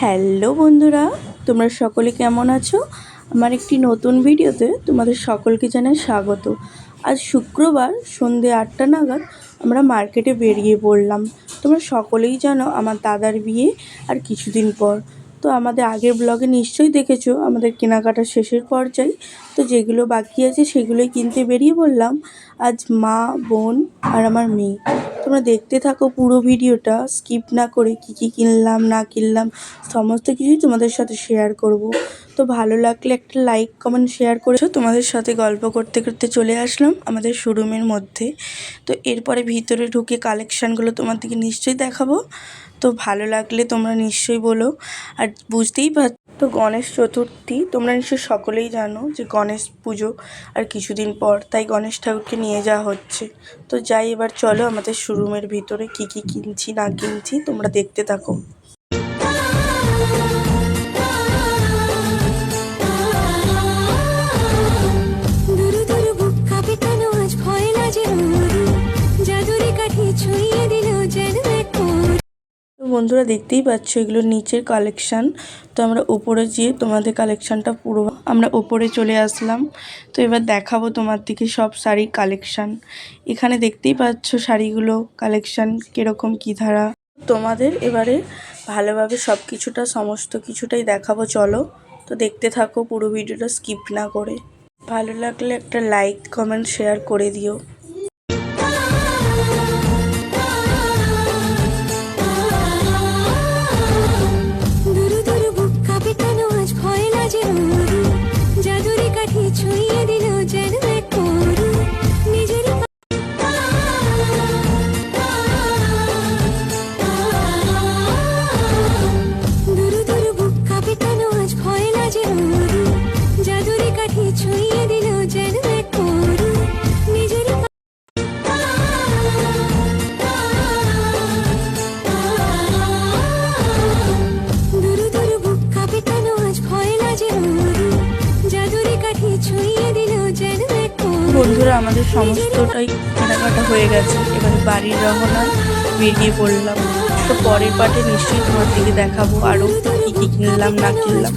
Hello বন্ধুরা, তোমরা সকলে কেমন আছো? আমার একটি নতুন ভিডিওতে তোমাদের সকলকে জানাই স্বাগত। আজ শুক্রবার সন্ধে 8টা নাগাদ আমরা মার্কেটে বেরিয়ে পড়লাম। তোমরা সকলেই জানো আমার দাদার বিয়ে আর কিছুদিন পর। তো আমাদের আগের ব্লগে নিশ্চয়ই দেখেছো আমাদের কেনাকাটা শেষের পর্যায়ে। তো যেগুলো বাকি আছে সেগুলোই কিনতে বেরিয়ে পড়লাম। আজ মা, বোন আর আমার মেয়ে। তোমরা দেখতে থাকো পুরো ভিডিওটা, স্কিপ না করে কী কী কিনলাম না কিনলাম সমস্ত কিছুই তোমাদের সাথে শেয়ার করব। তো ভালো লাগলে একটা লাইক কমেন্ট শেয়ার করেছো। তোমাদের সাথে গল্প করতে করতে চলে আসলাম আমাদের শোরুমের মধ্যে। তো এরপরে ভিতরে ঢুকে কালেকশানগুলো তোমাদেরকে নিশ্চয়ই দেখাবো। তো ভালো লাগলে তোমরা নিশ্চয়ই বলো। আর বুঝতেই পারছো তো গণেশ চতুর্থী, তোমরা নিশ্চয়ই সকলেই জানো যে গণেশ পুজো আর কিছুদিন পর, তাই গণেশ ঠাকুরকে নিয়ে যাওয়া হচ্ছে। তো যাই, এবার চলো আমাদের শোরুমের ভিতরে কি কি কিনছি না কিনছি তোমরা দেখতে থাকো। তো বন্ধুরা দেখতেই পাচ্ছ এগুলো নিচের কালেকশান। তো আমরা উপরে যেয়ে তোমাদের কালেকশানটা পুরো আমরা উপরে চলে আসলাম। তো এবার দেখাবো তোমার দিকে সব শাড়ির কালেকশান। এখানে দেখতেই পাচ্ছ শাড়িগুলো কালেকশান কীরকম কী ধারা। তোমাদের এবারে ভালোভাবে সব কিছুটা সমস্ত কিছুটাই দেখাবো, চলো। তো দেখতে থাকো পুরো ভিডিওটা স্কিপ না করে। ভালো লাগলে একটা লাইক কমেন্ট শেয়ার করে দিও। বন্ধুরা আমাদের সমস্তটাই কেনাকাটা হয়ে গেছে, এবারে বাড়ির রওনায় বেরিয়ে পড়লাম। তো পরের পার্টে নিশ্চয়ই তোমার দিকে দেখাবো আরও কী কী কিনলাম না কিনলাম।